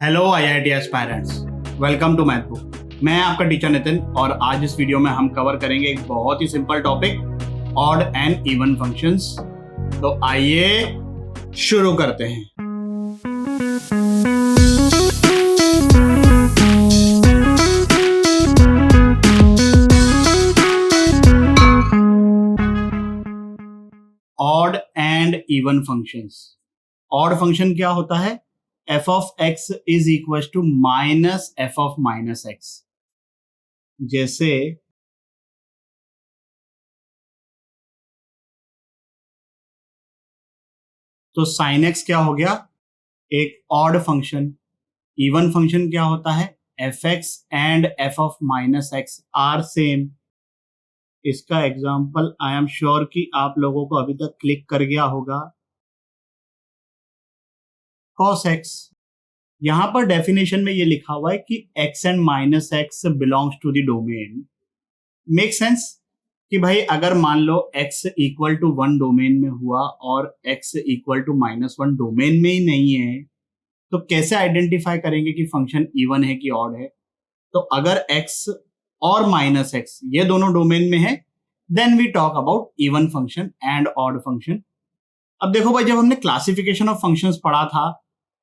Hello IIT aspirants, welcome to Mathbook. मैं आपका teacher Nitin और आज इस वीडियो में हम कवर करेंगे एक बहुत ही simple topic, odd and even functions. तो आइए शुरू करते हैं। Odd and even functions. Odd function क्या होता है? f of x is equals to minus f of minus x। जैसे तो sin x क्या हो गया? एक ऑड फंक्शन। इवन फंक्शन क्या होता है? fx and f of minus x are same. इसका एग्जाम्पल आई एम श्योर कि आप लोगों को अभी तक क्लिक कर गया होगा, cos x। यहां पर डेफिनेशन में ये लिखा हुआ है कि x and minus x belongs to the domain. Make sense कि भाई अगर मान लो x इक्वल टू 1 डोमेन में हुआ और x इक्वल टू -1 डोमेन में ही नहीं है, तो कैसे आइडेंटिफाई करेंगे कि फंक्शन इवन है कि ऑड है? तो अगर x और -x ये दोनों डोमेन में है, then we talk about even function and odd function. अब देखो भाई, जब हमने क्लासिफिकेशन ऑफ फंक्शंस पढ़ा था,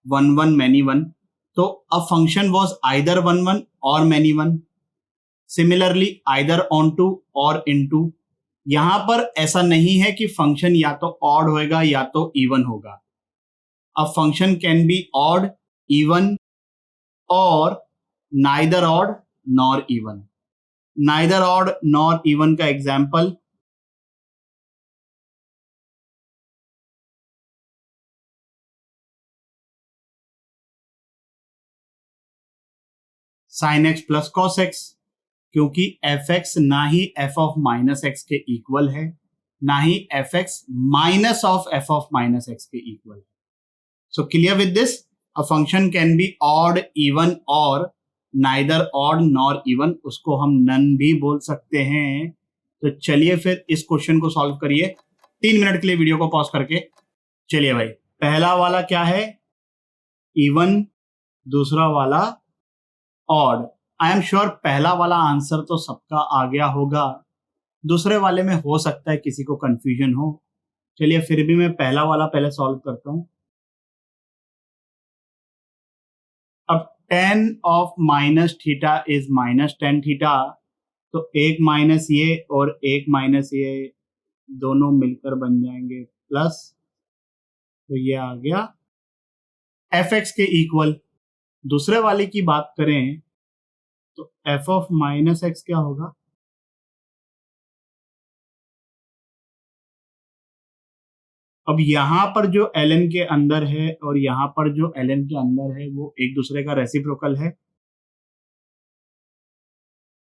वन वन मैनी वन, तो a function was either one one और many one. Similarly either onto और इन टू। यहां पर ऐसा नहीं है कि फंक्शन या तो ऑड होएगा या तो इवन होगा। A function can be odd, even और neither odd nor even. Neither odd nor even का example sin x plus cos x, क्योंकि एफ एक्स ना ही एफ ऑफ माइनस एक्स के इक्वल है, ना ही F X minus of F of minus X के इक्वल है। So clear with this, a function can be odd, even और नाइदर ऑड नॉर इवन। उसको हम नन भी बोल सकते हैं। तो चलिए फिर इस क्वेश्चन को सॉल्व करिए 3 मिनट के लिए वीडियो को पॉज करके। चलिए भाई, पहला वाला क्या है? इवन। दूसरा वाला ऑड। आई एम श्योर पहला वाला आंसर तो सबका आ गया होगा, दूसरे वाले में हो सकता है किसी को कंफ्यूजन हो। चलिए फिर भी मैं पहला वाला पहले सॉल्व करता हूं। अब tan of minus theta is -tan theta, तो एक माइनस ये और एक माइनस ये दोनों मिलकर बन जाएंगे प्लस। तो ये आ गया एफ एक्स के इक्वल। दूसरे वाले की बात करें तो एफ ऑफ माइनस एक्स क्या होगा? अब यहां पर जो ln के अंदर है और यहां पर जो ln के अंदर है वो एक दूसरे का रेसिप्रोकल है।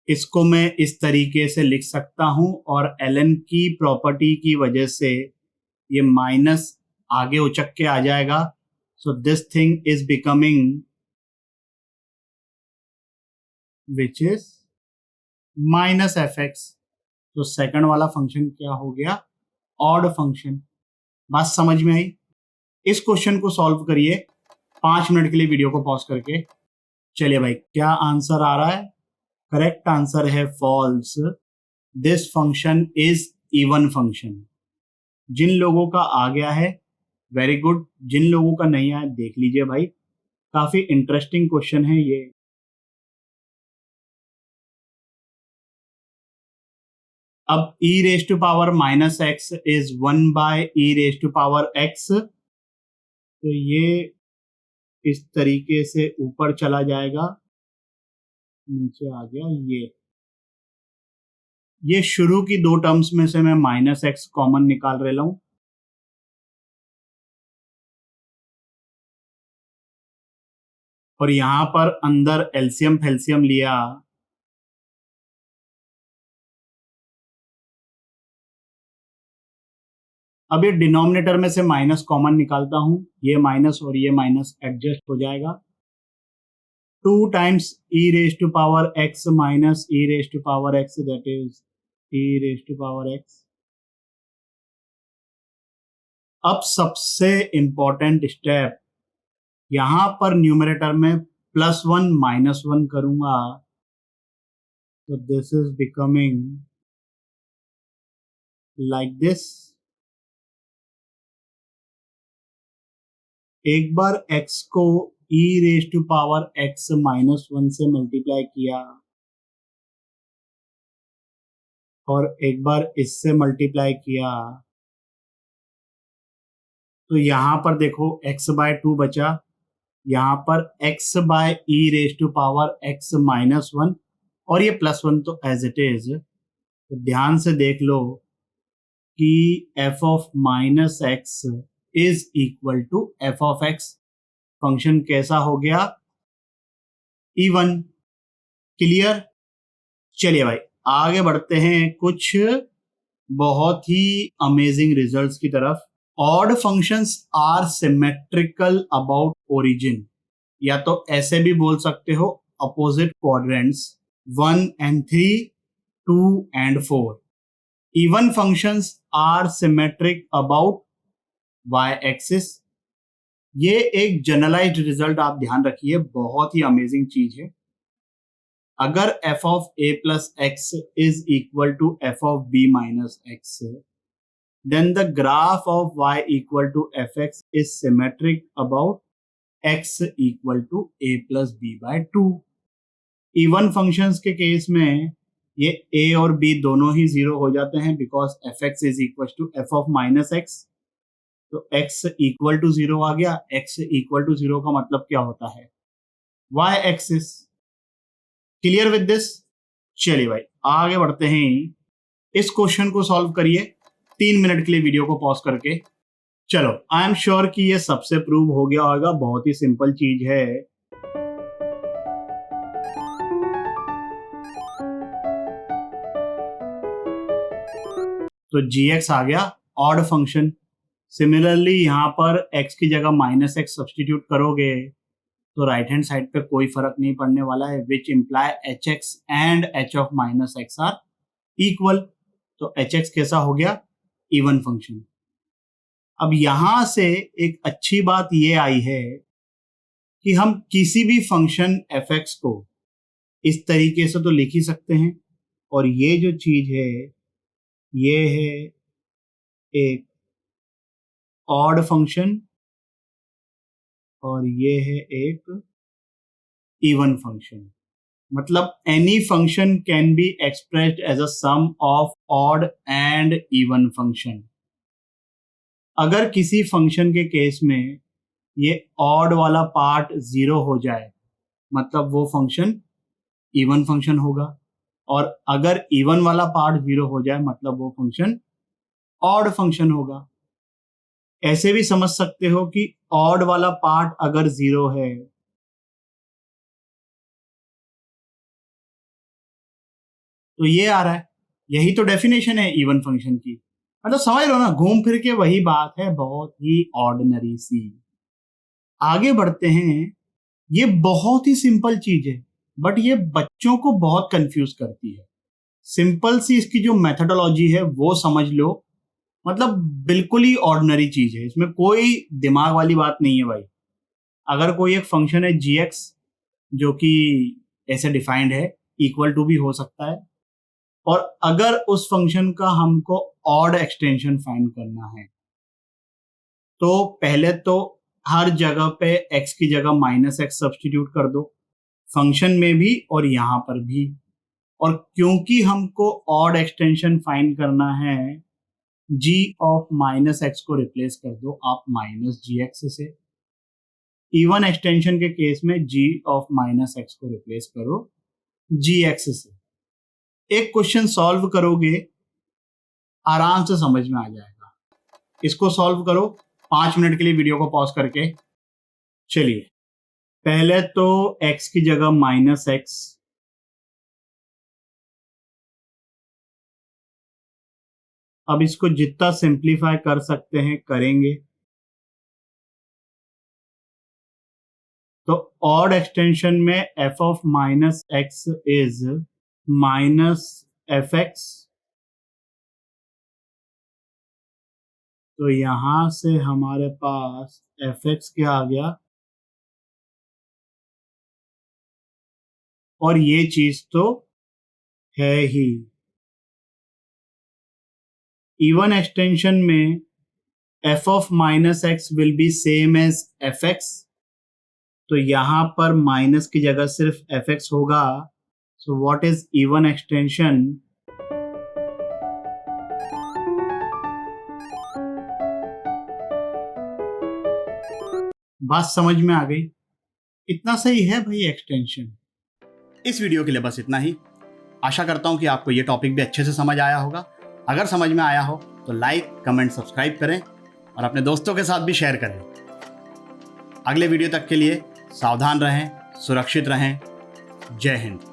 इसको मैं इस तरीके से लिख सकता हूं और ln की प्रॉपर्टी की वजह से ये माइनस आगे उचक के आ जाएगा। So this thing is becoming which is minus F x. तो सेकंड वाला फंक्शन क्या हो गया? Odd function. बात समझ में आई? इस क्वेश्चन को सॉल्व करिए 5 मिनट के लिए वीडियो को पॉज करके। चलिए भाई, क्या आंसर आ रहा है? करेक्ट आंसर है false. This function is even function. जिन लोगों का आ गया है वेरी गुड, जिन लोगों का नहीं आया देख लीजिए भाई, काफी इंटरेस्टिंग क्वेश्चन है ये। अब e raise to power minus X is 1 by e raise to power x, तो ये इस तरीके से ऊपर चला जाएगा, नीचे आ गया ये शुरू की दो टर्म्स में से मैं माइनस एक्स कॉमन निकाल रहा हूं। और यहां पर अंदर एलसीएम फेल्सियम लिया, अब ये डिनोमिनेटर में से माइनस कॉमन निकालता हूं, ये माइनस और ये माइनस एडजस्ट हो जाएगा। 2 times e raise to power x minus e raise to power x, that is e raise to power x। अब सबसे इंपॉर्टेंट स्टेप, यहां पर न्यूमरेटर में +1 -1 करूंगा तो this is becoming like this. एक बार x को e⁻x -1 से मल्टीप्लाई किया और एक बार इससे मल्टीप्लाई किया तो यहां पर देखो x/2 बचा, यहां पर x/e⁻x -1 और ये +1 तो एज इट इज। तो ध्यान से देख लो कि f of -x is equal to f of x। Function कैसा हो गया? इवन। क्लियर? चलिए भाई आगे बढ़ते हैं कुछ बहुत ही अमेजिंग रिजल्ट्स की तरफ। Odd functions are symmetrical about origin, या तो ऐसे भी बोल सकते हो opposite quadrants 1 and 3, 2 and 4। Even functions are symmetric about y axis. ये एक जनरलाइज्ड रिजल्ट आप ध्यान रखिए, बहुत ही अमेजिंग चीज है। अगर f of a plus x is equal to f of b minus x, then the graph of y equal to fx is symmetric about x equal to a plus b by 2। Even functions के case में ये a और b दोनों ही zero हो जाते हैं because fx is equal to f of minus x. तो x equal to zero आ गया। x इक्वल टू जीरो का मतलब क्या होता है? y axis. Clear with this? चलिए भाई आगे बढ़ते हैं। इस क्वेश्चन को सॉल्व करिए 3 मिनट के लिए वीडियो को पॉज करके। चलो आई एम श्योर कि ये सबसे प्रूव हो गया होगा, बहुत ही सिंपल चीज है। तो gx आ गया ऑड फंक्शन। सिमिलरली यहां पर x की जगह -x सब्सटीट्यूट करोगे तो राइट हैंड साइड पे कोई फर्क नहीं पड़ने वाला है, which imply hx and h of -x are equal. तो hx कैसा हो गया? Even function. अब यहां से एक अच्छी बात ये आई है कि हम किसी भी फंक्शन fx को इस तरीके से तो लिख ही सकते हैं, और ये जो चीज है ये है एक ऑड फंक्शन और ये है एक इवन फंक्शन। मतलब any function can be expressed as a sum of odd and even function. अगर किसी फंक्शन के केस में ये ऑड वाला पार्ट जीरो हो जाए मतलब वो फंक्शन इवन फंक्शन होगा, और अगर इवन वाला पार्ट जीरो हो जाए मतलब वो फंक्शन ऑड फंक्शन होगा। ऐसे भी समझ सकते हो कि ऑड वाला पार्ट अगर जीरो है तो ये आ रहा है। यही तो डेफिनेशन है इवन फंक्शन की। मतलब समझ लो ना, घूम फिर के वही बात है, बहुत ही ऑर्डिनरी सी। आगे बढ़ते हैं। ये बहुत ही सिंपल चीज है बट ये बच्चों को बहुत कंफ्यूज करती है। सिंपल सी इसकी जो मेथडोलॉजी है वो समझ लो। मतलब बिल्कुल ही ऑर्डिनरी चीज है, इसमें कोई दिमाग वाली बात नहीं है भाई। अगर कोई एक फंक्शन है gx जो कि ऐसे डिफाइंड है, इक्वल टू भी हो सकता है, और अगर उस फंक्शन का हमको ऑड एक्सटेंशन फाइंड करना है तो पहले तो हर जगह पे x की जगह -x सब्सटीट्यूट कर दो, फंक्शन में भी और यहां पर भी। और क्योंकि हमको ऑड एक्सटेंशन फाइंड करना है, g ऑफ -x को रिप्लेस कर दो आप -gx से। इवन एक्सटेंशन के केस में g ऑफ -x को रिप्लेस करो gx से। एक क्वेश्चन सॉल्व करोगे आराम से समझ में आ जाएगा। इसको सॉल्व करो 5 मिनट के लिए वीडियो को पॉज करके। चलिए पहले तो x की जगह -x, अब इसको जितना सिंप्लीफाई कर सकते हैं करेंगे। तो ऑड एक्सटेंशन में f of -x is -fx। तो यहां से हमारे पास fx क्या आ गया? और ये चीज तो है ही। इवन एक्सटेंशन में f of minus x will be same as F x, तो यहां पर माइनस की जगह सिर्फ एफ एक्स होगा। So what is even extension? बात समझ में आ गई? इतना सही है भाई एक्सटेंशन। इस वीडियो के लिए बस इतना ही। आशा करता हूं कि आपको ये टॉपिक भी अच्छे से समझ आया होगा। अगर समझ में आया हो तो लाइक, कमेंट, सब्सक्राइब करें और अपने दोस्तों के साथ भी शेयर करें। अगले वीडियो तक के लिए सावधान रहें, सुरक्षित रहें। जय हिंद।